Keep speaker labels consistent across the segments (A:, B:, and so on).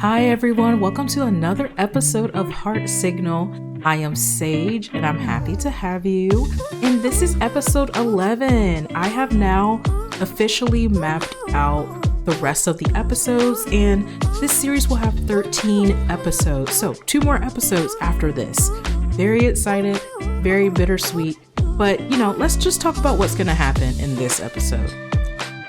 A: Hi everyone, welcome to another episode of Heart Signal. I am Sage and I'm happy to have you. And this is episode 11. I have now officially mapped out the rest of the episodes, and this series will have 13 episodes. So 2 more episodes after this. Very excited, very bittersweet, but let's just talk about what's gonna happen in this episode.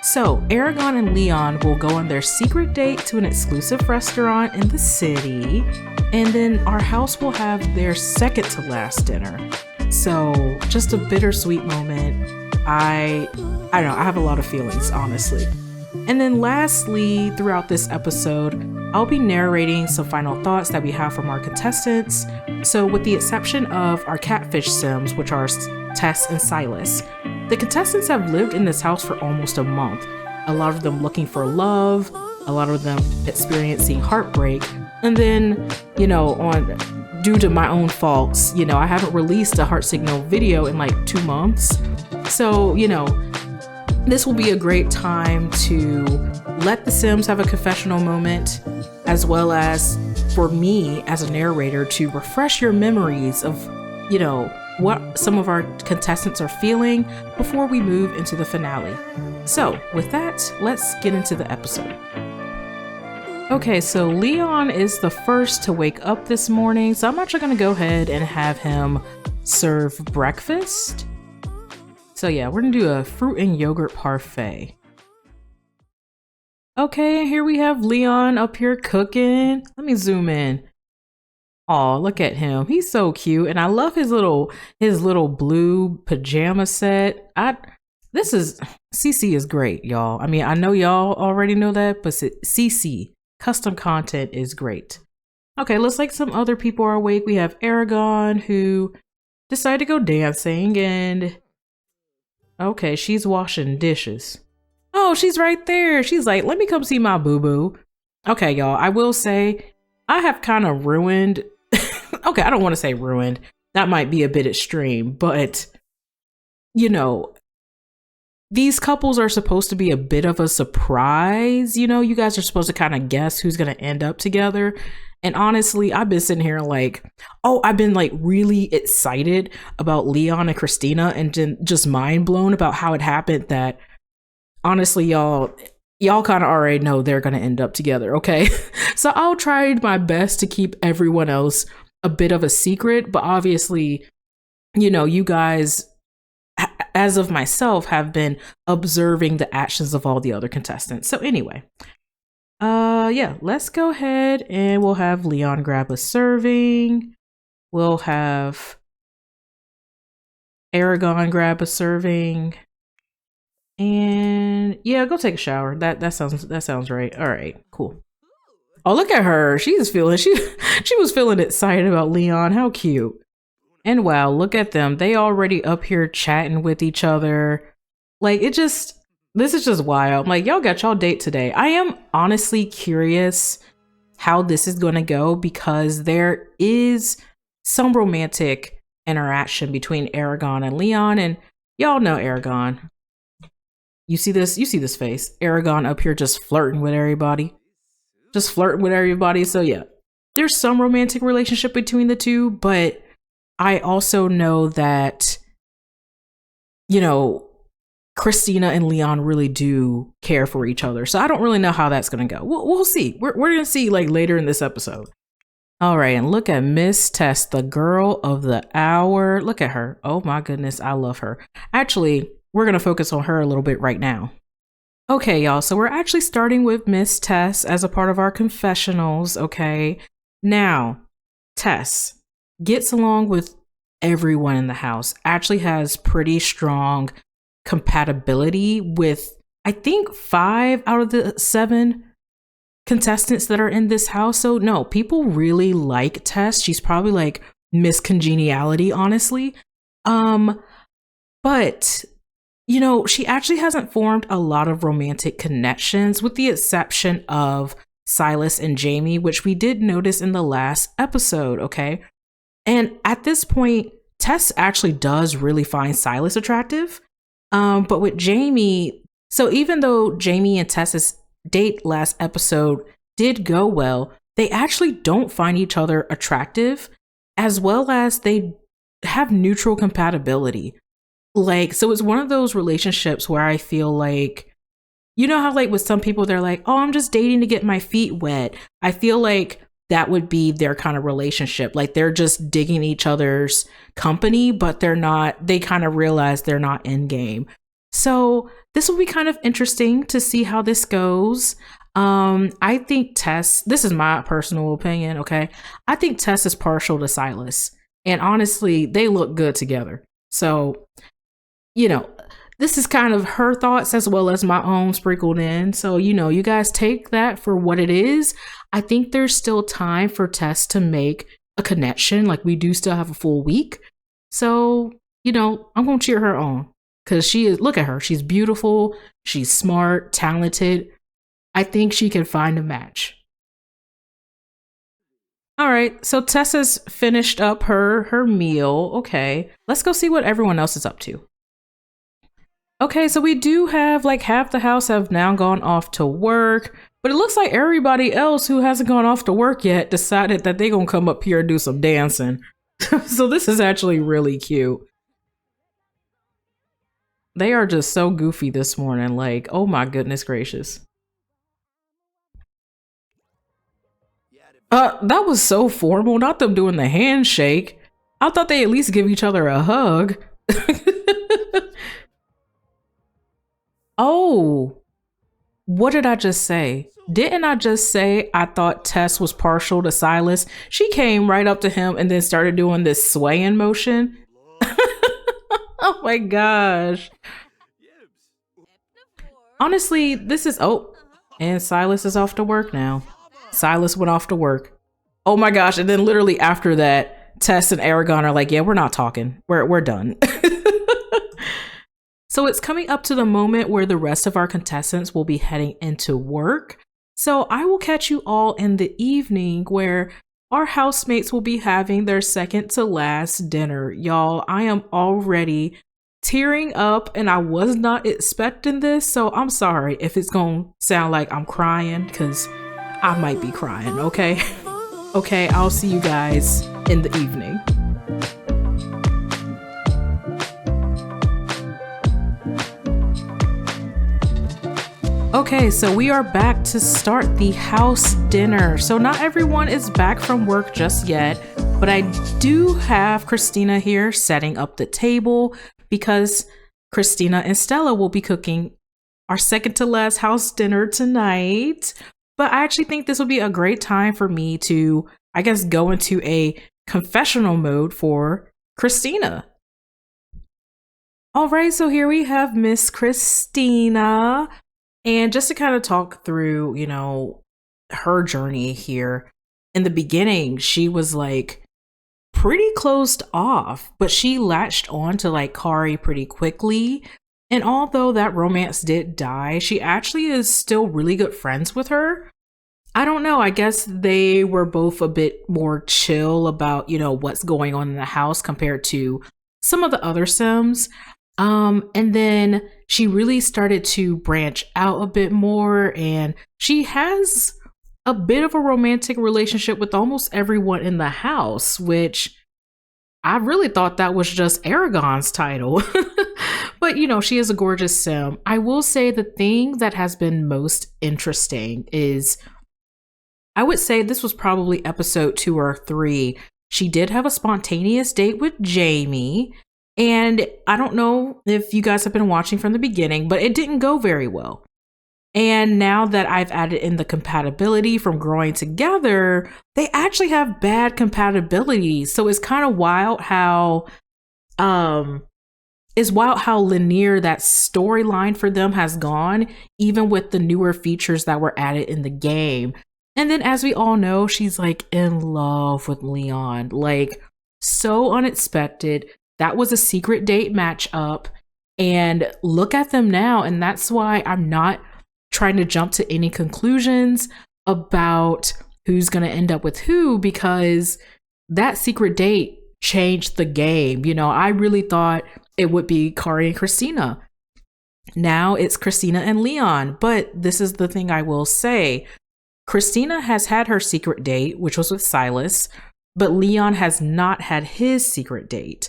A: So, Aragon and Leon will go on their secret date to an exclusive restaurant in the city, and then our house will have their second to last dinner. So, just a bittersweet moment. I don't know, I have a lot of feelings, honestly. And then lastly, throughout this episode, I'll be narrating some final thoughts that we have from our contestants. So, with the exception of our catfish sims, which are Tess and Silas, the contestants have lived in this house for almost a month. A lot of them looking for love, a lot of them experiencing heartbreak. And then, due to my own faults, I haven't released a heart signal video in like 2 months. So, this will be a great time to let the Sims have a confessional moment, as well as for me as a narrator to refresh your memories of, what some of our contestants are feeling before we move into the finale. So with that, let's get into the episode. Okay, so Leon is the first to wake up this morning, so I'm actually gonna go ahead and have him serve breakfast. So yeah, we're gonna do a fruit and yogurt parfait. Okay, here we have Leon up here cooking. Let me zoom in. Oh, look at him. He's so cute. And I love his little blue pajama set. CC is great, y'all. I mean, I know y'all already know that, but CC, custom content, is great. Okay, looks like some other people are awake. We have Aragon, who decided to go dancing, and okay, she's washing dishes. Oh, she's right there. She's like, let me come see my boo-boo. Okay, y'all, I will say, I have kind of ruined, okay, I don't want to say ruined. That might be a bit extreme, but, these couples are supposed to be a bit of a surprise. You guys are supposed to kind of guess who's going to end up together. And honestly, I've been sitting here I've been really excited about Leon and Christina and just mind blown about how it happened that honestly, y'all kind of already know they're going to end up together, okay? So I'll try my best to keep everyone else a bit of a secret, but obviously, you guys, as of myself, have been observing the actions of all the other contestants. So anyway, yeah, let's go ahead and we'll have Leon grab a serving. We'll have Aragon grab a serving. And yeah, go take a shower. That sounds right. All right, cool. Oh, look at her. She was feeling excited about Leon. How cute. And wow, look at them. They already up here chatting with each other. This is just wild. Y'all got y'all date today. I am honestly curious how this is going to go because there is some romantic interaction between Aragon and Leon, and y'all know Aragon. You see this face. Aragon up here just flirting with everybody. So yeah, there's some romantic relationship between the two, but I also know that, Christina and Leon really do care for each other. So I don't really know how that's going to go. We'll see. We're going to see later in this episode. All right. And look at Miss Tess, the girl of the hour. Look at her. Oh my goodness. I love her. Actually, we're going to focus on her a little bit right now. Okay, y'all. So we're actually starting with Miss Tess as a part of our confessionals. Okay. Now, Tess gets along with everyone in the house, actually has pretty strong compatibility with, I think, 5 out of the 7 contestants that are in this house. So no, people really like Tess. She's probably Miss Congeniality, honestly. But she actually hasn't formed a lot of romantic connections with the exception of Silas and Jaime, which we did notice in the last episode, okay? And at this point, Tess actually does really find Silas attractive. But with Jaime, so even though Jaime and Tess's date last episode did go well, they actually don't find each other attractive, as well as they have neutral compatibility. Like, so it's one of those relationships where I feel like, you know how like with some people, they're like, oh, I'm just dating to get my feet wet. I feel like that would be their kind of relationship. Like they're just digging each other's company, but they kind of realize they're not in game. So this will be kind of interesting to see how this goes. I think Tess, this is my personal opinion, okay? I think Tess is partial to Silas. And honestly, they look good together. So, you know, this is kind of her thoughts as well as my own sprinkled in. So, you guys take that for what it is. I think there's still time for Tess to make a connection. Like we do still have a full week. So, I'm going to cheer her on because look at her. She's beautiful. She's smart, talented. I think she can find a match. All right. So Tess has finished up her meal. Okay. Let's go see what everyone else is up to. Okay, so we do have like half the house have now gone off to work, but it looks like everybody else who hasn't gone off to work yet decided that they're going to come up here and do some dancing. So this is actually really cute. They are just so goofy this morning. Like, oh my goodness gracious. That was so formal. Not them doing the handshake. I thought they at least give each other a hug. Oh, what did I just say? Didn't I just say I thought Tess was partial to Silas? She came right up to him and then started doing this swaying motion. Oh my gosh. Honestly, and Silas is off to work now. Silas went off to work. Oh my gosh. And then literally after that, Tess and Aragon are like, yeah, we're not talking. We're done. So it's coming up to the moment where the rest of our contestants will be heading into work. So I will catch you all in the evening where our housemates will be having their second to last dinner. Y'all, I am already tearing up and I was not expecting this. So I'm sorry if it's going to sound like I'm crying because I might be crying, okay? Okay, I'll see you guys in the evening. Okay, so we are back to start the house dinner. So not everyone is back from work just yet, but I do have Christina here setting up the table because Christina and Stella will be cooking our second to last house dinner tonight. But I actually think this will be a great time for me to, I guess, go into a confessional mode for Christina. All right, so here we have Miss Christina. And just to kind of talk through, her journey here. In the beginning, she was like pretty closed off, but she latched on to like Kari pretty quickly. And although that romance did die, she actually is still really good friends with her. I don't know. I guess they were both a bit more chill about, what's going on in the house compared to some of the other Sims. And then she really started to branch out a bit more, and she has a bit of a romantic relationship with almost everyone in the house, which I really thought that was just Aragon's title. But, she is a gorgeous Sim. I will say the thing that has been most interesting is, I would say this was probably episode 2 or 3. She did have a spontaneous date with Jaime. And I don't know if you guys have been watching from the beginning, but it didn't go very well. And now that I've added in the compatibility from growing together, they actually have bad compatibility. So it's kind of wild how linear that storyline for them has gone, even with the newer features that were added in the game. And then as we all know, she's like in love with Leon, like so unexpected. That was a secret date matchup, and look at them now. And that's why I'm not trying to jump to any conclusions about who's going to end up with who, because that secret date changed the game. I really thought it would be Kari and Christina. Now it's Christina and Leon. But this is the thing I will say. Christina has had her secret date, which was with Silas, but Leon has not had his secret date.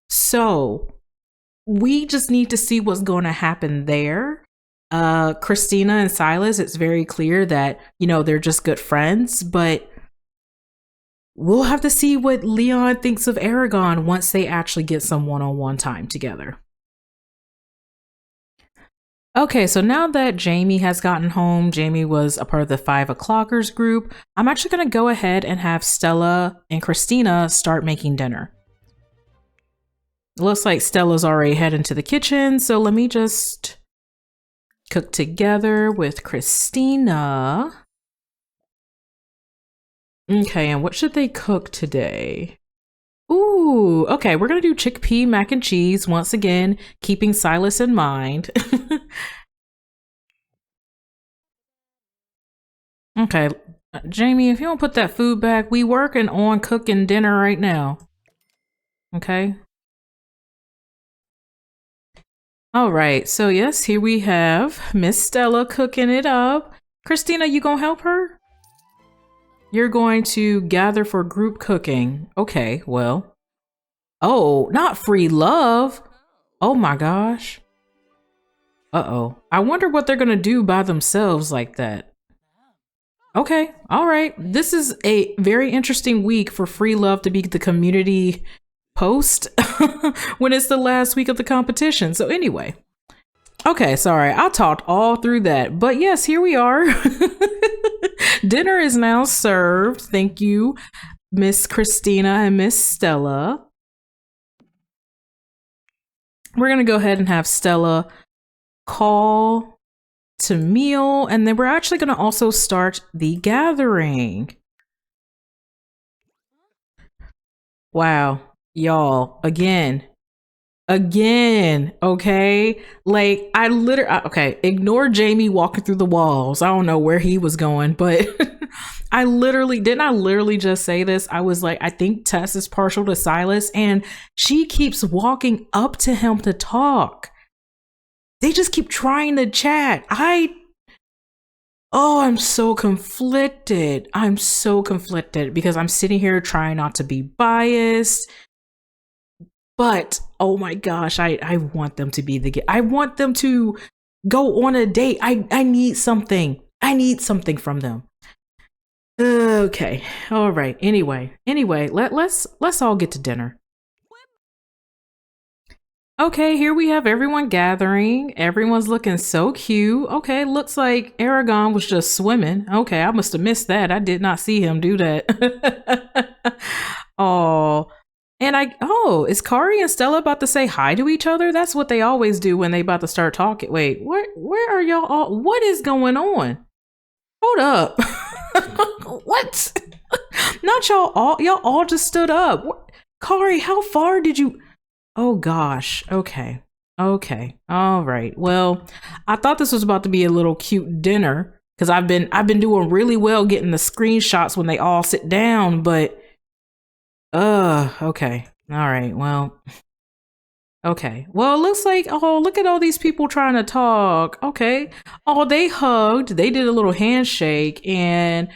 A: So we just need to see what's going to happen there. Christina and Silas, it's very clear that, they're just good friends, but we'll have to see what Leon thinks of Aragon once they actually get some one-on-one time together. Okay, so now that Jaime has gotten home, Jaime was a part of the 5 o'clockers group. I'm actually going to go ahead and have Stella and Christina start making dinner. It looks like Stella's already heading to the kitchen, so let me just cook together with Christina. Okay, and what should they cook today? Ooh, okay, we're gonna do chickpea mac and cheese once again, keeping Silas in mind. Okay, Jaime, if you don't put that food back, we working on cooking dinner right now. Okay. All right, so yes, here we have Miss Stella cooking it up. Christina, you gonna help her? You're going to gather for group cooking. Okay, well. Oh, not free love. Oh my gosh. Uh-oh. I wonder what they're gonna do by themselves like that. Okay, all right. This is a very interesting week for free love to be the community post when it's the last week of the competition. So anyway. Okay, sorry. I talked all through that. But yes, here we are. Dinner is now served. Thank you, Miss Christina and Miss Stella. We're going to go ahead and have Stella call to meal, and then we're actually going to also start the gathering. Wow, y'all, again, okay? Like, okay, ignore Jaime walking through the walls. I don't know where he was going, but I literally just say this? I was like, I think Tess is partial to Silas, and she keeps walking up to him to talk. They just keep trying to chat. I'm so conflicted. I'm so conflicted because I'm sitting here trying not to be biased. But, oh my gosh, I want them to be I want them to go on a date. I need something. I need something from them. Okay. All right. Anyway, let's all get to dinner. Okay, here we have everyone gathering. Everyone's looking so cute. Okay, looks like Aragon was just swimming. Okay, I must have missed that. I did not see him do that. Oh, and is Kari and Stella about to say hi to each other? That's what they always do when they about to start talking. Wait, where are y'all all? What is going on? Hold up. What? Not y'all all just stood up. Kari, how far did you? Oh gosh. Okay. All right. Well, I thought this was about to be a little cute dinner because I've been doing really well getting the screenshots when they all sit down, but okay. All right. Well. Okay. Well, it looks like look at all these people trying to talk. Okay. Oh, they hugged. They did a little handshake and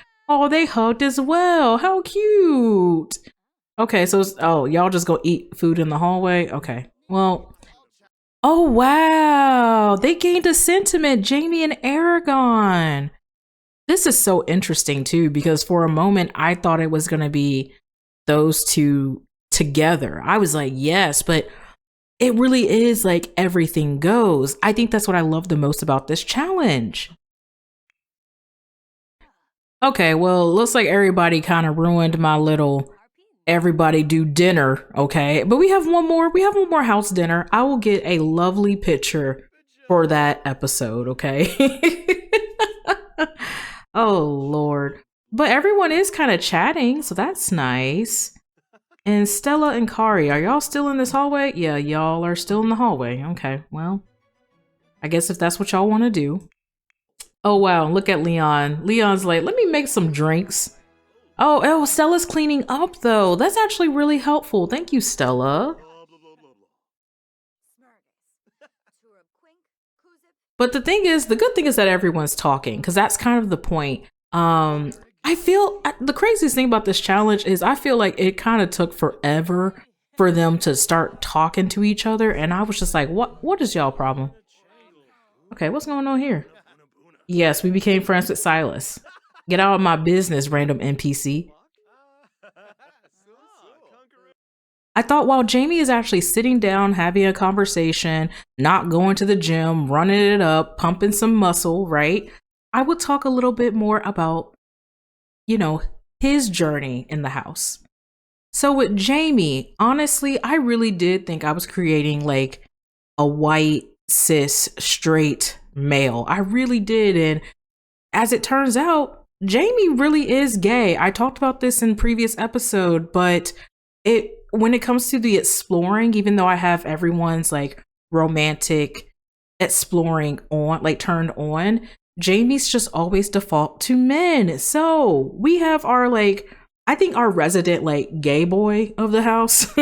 A: they hugged as well. How cute. Okay, so y'all just go eat food in the hallway? Okay, well, oh wow, they gained a sentiment, Jaime and Aragon. This is so interesting too, because for a moment I thought it was gonna be those two together. I was like, yes, but it really is like everything goes. I think that's what I love the most about this challenge. Okay, well, looks like everybody kind of ruined my little everybody do dinner, okay? But we have one more house dinner. I will get a lovely picture for that episode, okay? Oh Lord. But everyone is kind of chatting, so that's nice. And Stella and Kari, are y'all still in this hallway? Yeah, y'all are still in the hallway. Okay, well, I guess if that's what y'all want to do. Oh wow, look at Leon. Leon's like, let me make some drinks. Oh, Stella's cleaning up though. That's actually really helpful. Thank you, Stella. But the good thing is that everyone's talking because that's kind of the point. Um, I feel the craziest thing about this challenge is I feel like it kind of took forever for them to start talking to each other, and I was just like, what is y'all problem? Okay, what's going on here? Yes, we became friends with Silas. Get out of my business, random NPC. I thought while Jaime is actually sitting down, having a conversation, not going to the gym, running it up, pumping some muscle, right? I would talk a little bit more about, you know, his journey in the house. So with Jaime, honestly, I really did think I was creating like a white, cis, straight male. I really did. And as it turns out, Jaime really is gay. I talked about this in previous episode, but it when it comes to the exploring, even though I have everyone's like romantic exploring on, like turned on, Jamie's just always default to men. So we have our like, I think our resident like gay boy of the house.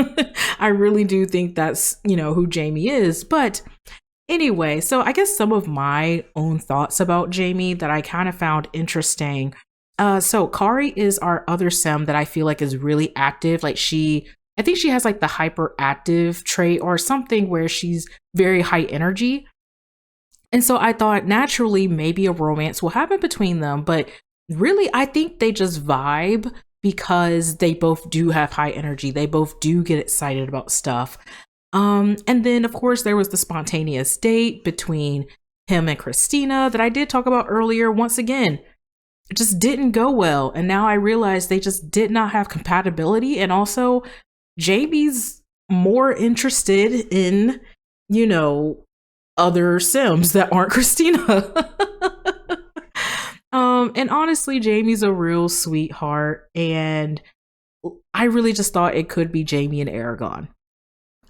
A: I really do think that's, who Jaime is. But anyway, so I guess some of my own thoughts about Jaime that I kind of found interesting. So Kari is our other sim that I feel like is really active. I think she has like the hyperactive trait or something where she's very high energy. And so I thought naturally maybe a romance will happen between them, but really I think they just vibe because they both do have high energy. They both do get excited about stuff. And then of course there was the spontaneous date between him and Christina that I did talk about earlier. Once again, it just didn't go well. And now I realize they just did not have compatibility. And also Jamie's more interested in, other Sims that aren't Christina. And honestly, Jamie's a real sweetheart. And I really just thought it could be Jaime and Aragon.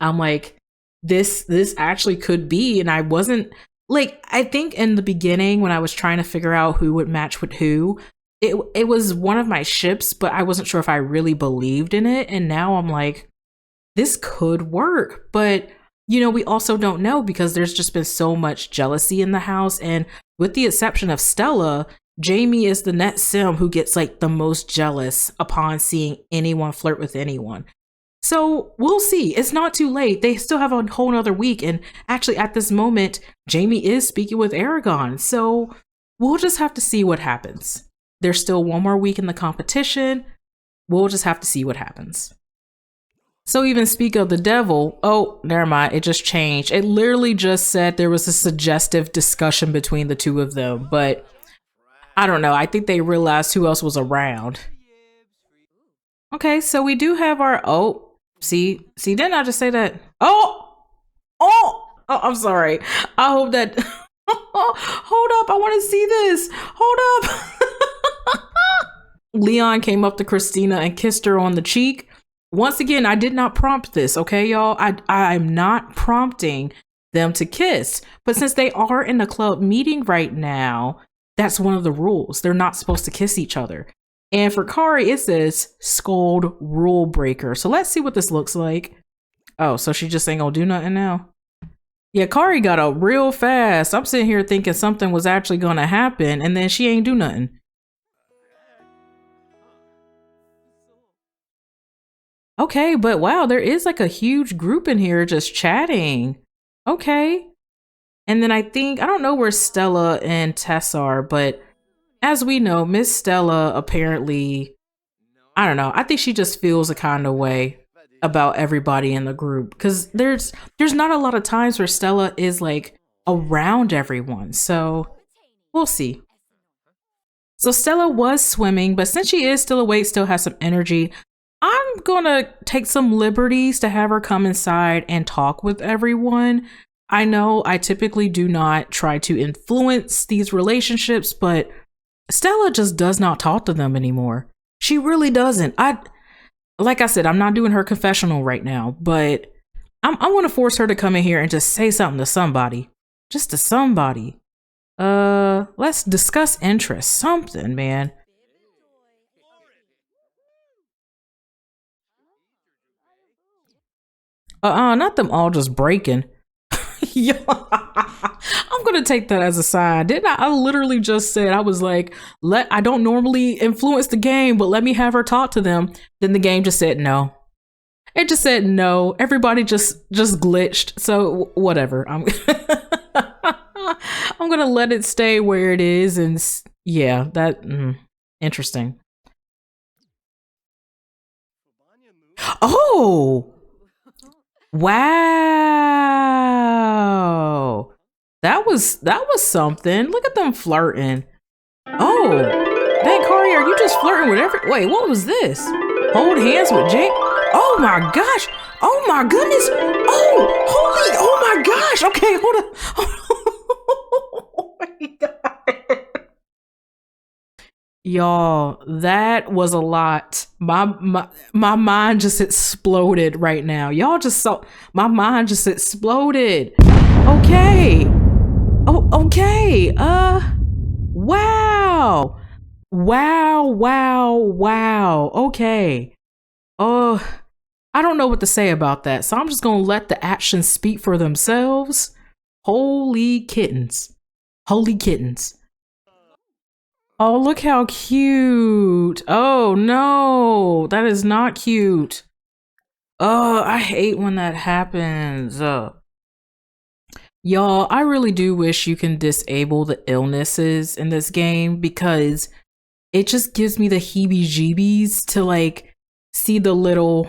A: I'm like, this actually could be. And I wasn't like, I think in the beginning when I was trying to figure out who would match with who, it was one of my ships, but I wasn't sure if I really believed in it. And now I'm like, this could work. But, we also don't know because there's just been so much jealousy in the house. And with the exception of Stella, Jaime is the net sim who gets like the most jealous upon seeing anyone flirt with anyone. So we'll see. It's not too late. They still have a whole nother week. And actually at this moment, Jaime is speaking with Aragon. So we'll just have to see what happens. There's still one more week in the competition. We'll just have to see what happens. So even speak of the devil, oh, never mind, it just changed. It literally just said there was a suggestive discussion between the two of them, but I don't know. I think they realized who else was around. Okay, so we do have our, didn't I just say that? Oh, I'm sorry. I hope that, hold up, I want to see this. Hold up. Leon came up to Christina and kissed her on the cheek. Once again, I did not prompt this, okay, y'all? I'm not prompting them to kiss. But since they are in a club meeting right now, that's one of the rules. They're not supposed to kiss each other. And for Kari, it says scold rule breaker. So let's see what this looks like. Oh, so she just ain't gonna do nothing now? Yeah, Kari got up real fast. I'm sitting here thinking something was actually gonna happen, and then she ain't do nothing. Okay, but wow, there is like a huge group in here just chatting. Okay. And then I don't know where Stella and Tess are, but as we know, Miss Stella apparently, I don't know, I think she just feels a kind of way about everybody in the group because there's not a lot of times where Stella is like around everyone. So we'll see. So Stella was swimming, but since she is still awake, still has some energy, I'm gonna take some liberties to have her come inside and talk with everyone. I know I typically do not try to influence these relationships, but Stella just does not talk to them anymore. She really doesn't. Like I said, I'm not doing her confessional right now, but I'm gonna force her to come in here and just say something to somebody. Just to somebody. Let's discuss interests. Something, man. Not them all just breaking. Yo, I'm gonna take that as a sign. Didn't I literally just said, I was like, I don't normally influence the game, but let me have her talk to them. Then the game just said no. It just said no. Everybody just glitched. So whatever. I'm I'm gonna let it stay where it is, and yeah, that interesting. Oh, wow. That was something. Look at them flirting. Oh, dang, Kari, are you just flirting with wait, what was this? Hold hands with Jake? Oh my gosh. Oh my goodness. Oh, holy, oh my gosh. Okay, hold on. Oh my God. Y'all, that was a lot. My mind just exploded right now. Y'all just saw my mind just exploded. Okay. Oh, okay. Wow. Wow. Okay. I don't know what to say about that. So I'm just going to let the actions speak for themselves. Holy kittens. Holy kittens. Oh, look how cute. Oh, no. That is not cute. Oh, I hate when that happens. Y'all, I really do wish you can disable the illnesses in this game because it just gives me the heebie-jeebies to like see the little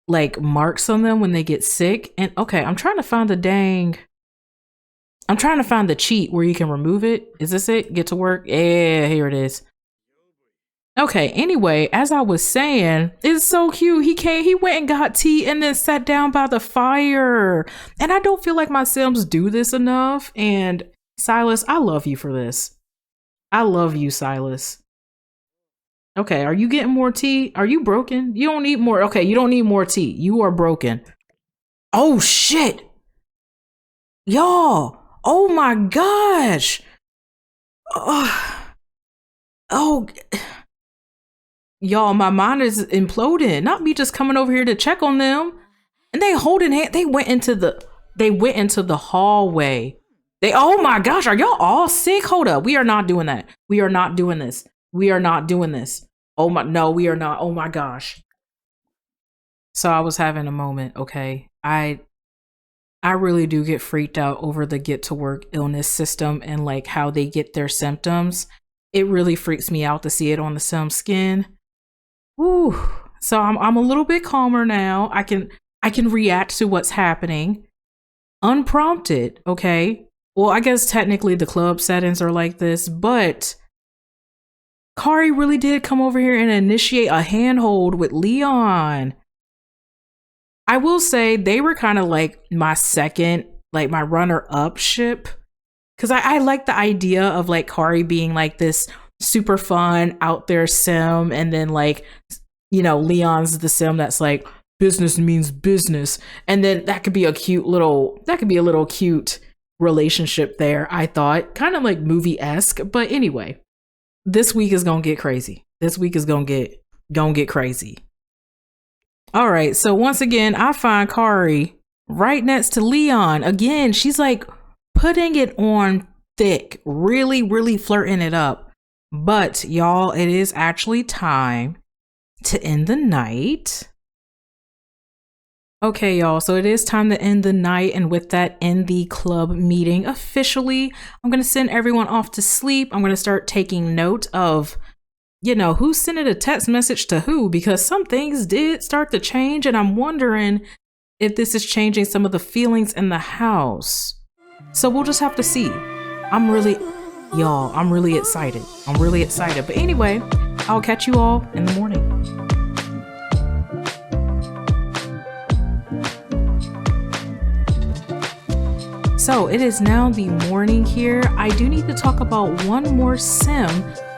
A: like marks on them when they get sick. And okay, I'm trying to find the cheat where you can remove it. Is this it? Get to work? Yeah, here it is. Okay, anyway, as I was saying, it's so cute. He went and got tea and then sat down by the fire. And I don't feel like my Sims do this enough. And Silas, I love you for this. I love you, Silas. Okay, are you getting more tea? Are you broken? You don't need more. Okay, you don't need more tea. You are broken. Oh, shit. Y'all. Oh, my gosh. Oh. Y'all, my mind is imploding. Not me just coming over here to check on them. And they holding hand. They went into the hallway. Oh my gosh, are y'all all sick? Hold up. We are not doing that. We are not doing this. We are not doing this. Oh my, no, we are not. Oh my gosh. So I was having a moment, okay? I really do get freaked out over the get to work illness system and like how they get their symptoms. It really freaks me out to see it on the Sim skin. Whew. So I'm a little bit calmer now. I can react to what's happening unprompted, okay? Well, I guess technically the club settings are like this, but Kari really did come over here and initiate a handhold with Leon. I will say they were kind of like my second, like my runner-up ship. Because I like the idea of like Kari being like this super fun out there sim, and then like, you know, Leon's the sim that's like business means business, and then that could be a little cute relationship there. I thought kind of like movie-esque, but anyway, this week is gonna get crazy. This week is gonna get crazy. All right, so once again, I find Kari right next to Leon again. She's like putting it on thick, really flirting it up. But y'all, it is actually time to end the night. Okay, y'all, so it is time to end the night, and with that, end the club meeting officially. I'm gonna send everyone off to sleep. I'm gonna start taking note of, you know, who sent a text message to who, because some things did start to change, and I'm wondering if this is changing some of the feelings in the house. So we'll just have to see. I'm really excited. But anyway, I'll catch you all in the morning. So it is now the morning here. I do need to talk about one more sim,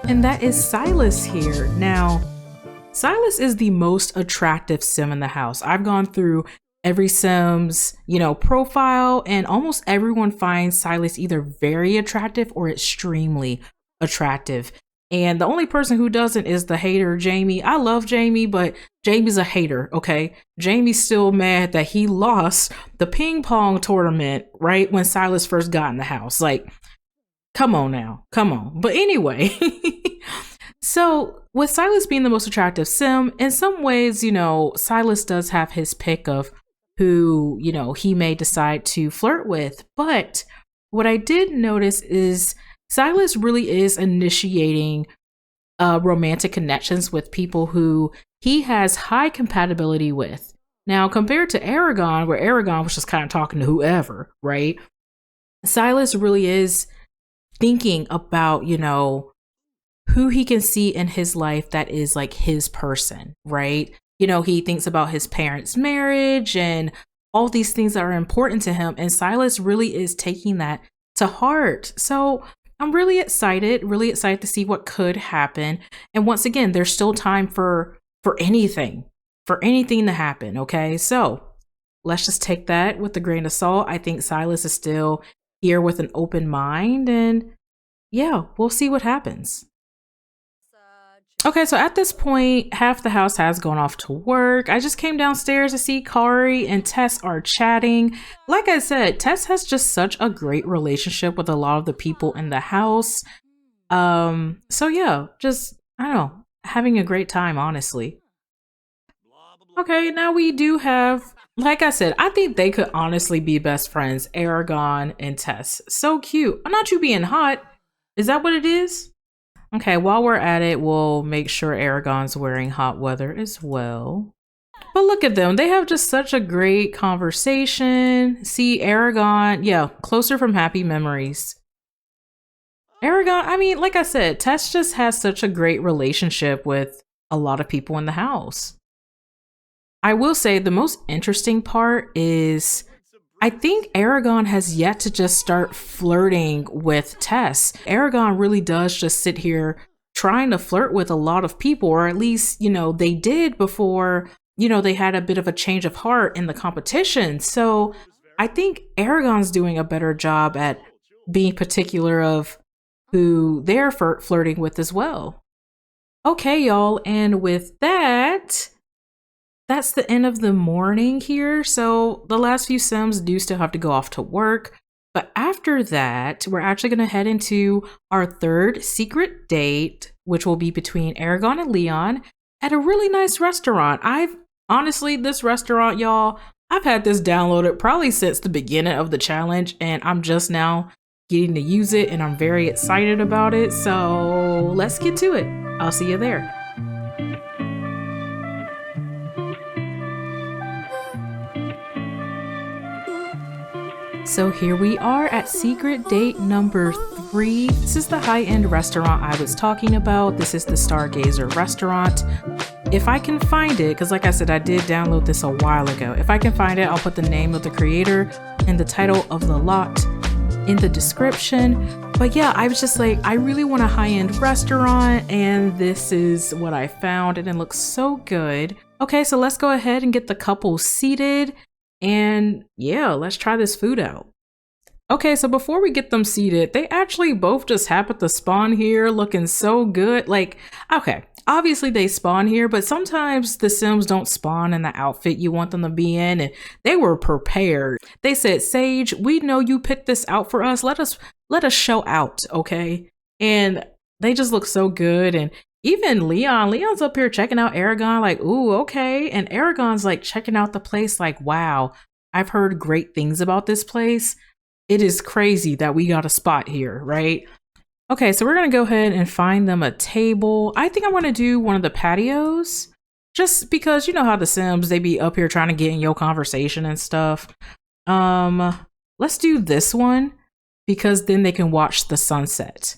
A: and that is Silas here. Now, Silas is the most attractive sim in the house. I've gone through every sim's, you know, profile, and almost everyone finds Silas either very attractive or extremely attractive. And the only person who doesn't is the hater, Jaime. I love Jaime, but Jaime's a hater, okay? Jaime's still mad that he lost the ping pong tournament, right? When Silas first got in the house. Like, come on now. Come on. But anyway, so with Silas being the most attractive sim, in some ways, Silas does have his pick of who, he may decide to flirt with. But what I did notice is Silas really is initiating romantic connections with people who he has high compatibility with. Now, compared to Aragon, where Aragon was just kind of talking to whoever, right? Silas really is thinking about, who he can see in his life that is like his person, right? He thinks about his parents' marriage and all these things that are important to him. And Silas really is taking that to heart. So I'm really excited to see what could happen. And once again, there's still time for anything to happen. Okay. So let's just take that with a grain of salt. I think Silas is still here with an open mind, and yeah, we'll see what happens. Okay, so at this point, half the house has gone off to work. I just came downstairs to see Kari and Tess are chatting. Like I said, Tess has just such a great relationship with a lot of the people in the house. So yeah, just, I don't know, having a great time, honestly. Okay, now we do have, like I said, I think they could honestly be best friends, Aragon and Tess. So cute. I'm not you being hot. Is that what it is? Okay, while we're at it, we'll make sure Aragon's wearing hot weather as well. But look at them. They have just such a great conversation. See, Aragon, yeah, closer from happy memories. Aragon, I mean, like I said, Tess just has such a great relationship with a lot of people in the house. I will say the most interesting part is I think Aragon has yet to just start flirting with Tess. Aragon really does just sit here trying to flirt with a lot of people, or at least, they did before, they had a bit of a change of heart in the competition. So I think Aragon's doing a better job at being particular of who they're flirting with as well. Okay, y'all. And with that, that's the end of the morning here. So the last few Sims do still have to go off to work. But after that, we're actually going to head into our third secret date, which will be between Aragon and Leon at a really nice restaurant. This restaurant, y'all, I've had this downloaded probably since the beginning of the challenge, and I'm just now getting to use it, and I'm very excited about it. So let's get to it. I'll see you there. So here we are at secret date number 3. This is the high-end restaurant I was talking about. This is the Stargazer Restaurant. If I can find it, because like I said, I did download this a while ago. If I can find it, I'll put the name of the creator and the title of the lot in the description. But yeah, I was just like, I really want a high-end restaurant, and this is what I found, and it looks so good. Okay, so let's go ahead and get the couple seated. And yeah, let's try this food out. Okay, so before we get them seated, they actually both just happened to spawn here looking so good. Like, okay, obviously they spawn here, but sometimes the Sims don't spawn in the outfit you want them to be in, and they were prepared. They said, Sage, we know you picked this out for us. Let us show out, okay? And they just look so good. And even Leon's up here checking out Aragon like, ooh, okay. And Aragon's like checking out the place like, wow, I've heard great things about this place. It is crazy that we got a spot here, right? Okay, so we're going to go ahead and find them a table. I think I want to do one of the patios just because you know how the Sims, they be up here trying to get in your conversation and stuff. Let's do this one because then they can watch the sunset.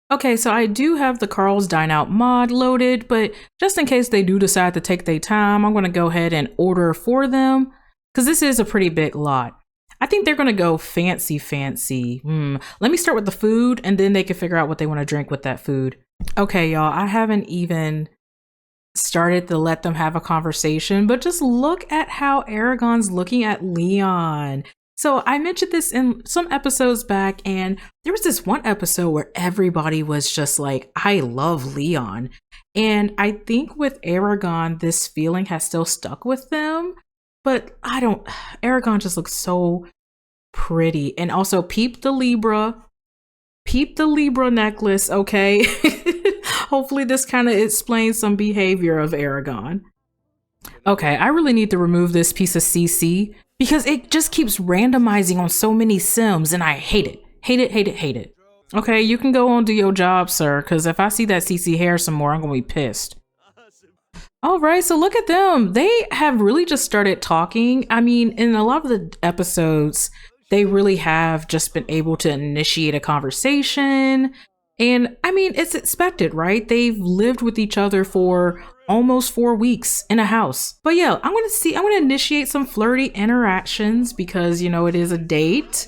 A: Okay, so I do have the Carl's Dine Out mod loaded, but just in case they do decide to take their time, I'm going to go ahead and order for them because this is a pretty big lot. I think they're going to go fancy. Let me start with the food and then they can figure out what they want to drink with that food. Okay, y'all, I haven't even started to let them have a conversation, but just look at how Aragon's looking at Leon. So I mentioned this in some episodes back, and there was this one episode where everybody was just like, I love Leon. And I think with Aragon, this feeling has still stuck with them. But Aragon just looks so pretty. And also peep the Libra necklace, okay? Hopefully this kind of explains some behavior of Aragon. Okay, I really need to remove this piece of CC because it just keeps randomizing on so many Sims and I hate it. Hate it. Okay, you can go on do your job, sir, because if I see that CC hair some more, I'm gonna be pissed. All right, so look at them. They have really just started talking. I mean, in a lot of the episodes, they really have just been able to initiate a conversation. And I mean, it's expected, right? They've lived with each other for almost 4 weeks in a house. But yeah, I'm gonna initiate some flirty interactions because, you know, it is a date,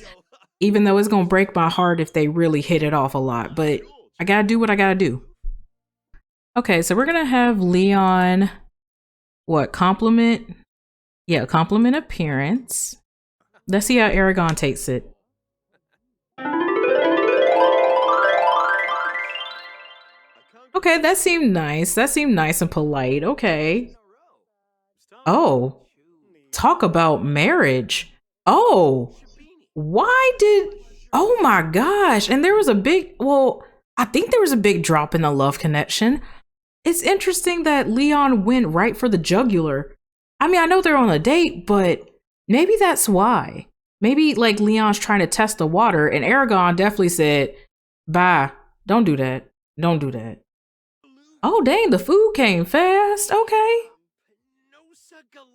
A: even though it's gonna break my heart if they really hit it off a lot. But I gotta do what I gotta do. Okay, so we're gonna have Leon, compliment? Yeah, compliment appearance. Let's see how Aragon takes it. Okay, that seemed nice. That seemed nice and polite. Okay. Oh, talk about marriage. Oh, oh my gosh. And there was I think there was a big drop in the love connection. It's interesting that Leon went right for the jugular. I mean, I know they're on a date, but maybe that's why. Maybe like Leon's trying to test the water and Aragon definitely said, bye, don't do that. Don't do that. Oh, dang, the food came fast. Okay.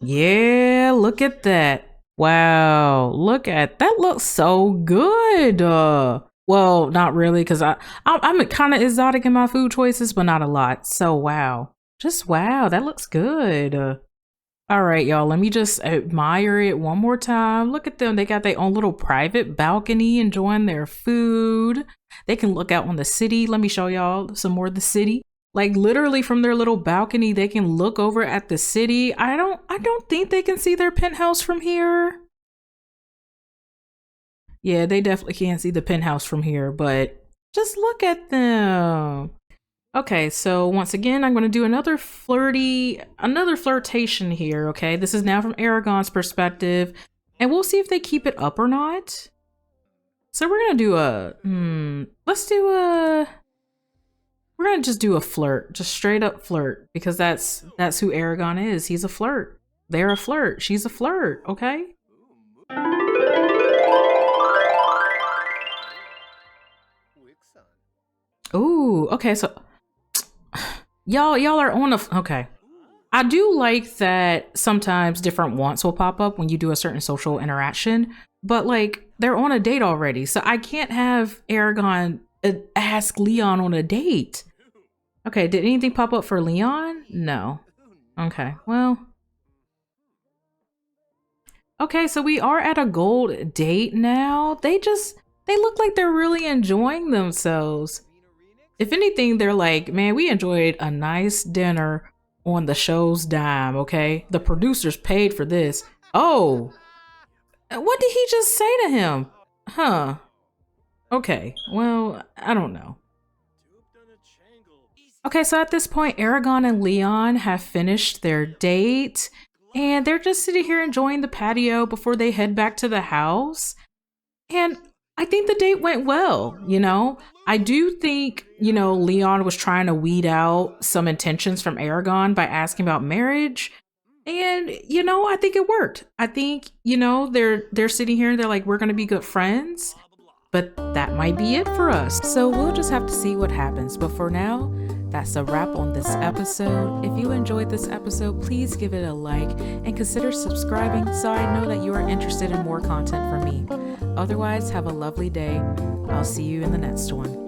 A: Yeah, look at that. Wow, look at that. Looks so good. Well, not really, because I'm kind of exotic in my food choices, but not a lot. So wow, just wow, that looks good. All right, y'all, let me just admire it one more time. Look at them. They got their own little private balcony enjoying their food. They can look out on the city. Let me show y'all some more of the city. Like literally from their little balcony, they can look over at the city. I don't think they can see their penthouse from here. Yeah, they definitely can't see the penthouse from here, but just look at them. Okay, so once again, I'm going to do another flirtation here, okay? This is now from Aragon's perspective, and we'll see if they keep it up or not. So we're going to do we're going to just do a flirt, just straight up flirt, because that's who Aragon is. He's a flirt. They're a flirt. She's a flirt, okay? Ooh, okay, so y'all are on okay. I do like that sometimes different wants will pop up when you do a certain social interaction, but like they're on a date already, so I can't have Aragon ask Leon on a date. Okay, did anything pop up for Leon? No. Okay, well. Okay, so we are at a gold date now. They look like they're really enjoying themselves. If anything, they're like, man, we enjoyed a nice dinner on the show's dime, okay? The producers paid for this. Oh, what did he just say to him? Huh. Okay, well, I don't know. Okay, so at this point, Aragon and Leon have finished their date, and they're just sitting here enjoying the patio before they head back to the house. And I think the date went well, you know? I do think, you know, Leon was trying to weed out some intentions from Aragon by asking about marriage. And, you know, I think it worked. I think, you know, they're sitting here and they're like, we're going to be good friends. But that might be it for us. So we'll just have to see what happens. But for now, that's a wrap on this episode. If you enjoyed this episode, please give it a like and consider subscribing so I know that you are interested in more content from me. Otherwise, have a lovely day. I'll see you in the next one.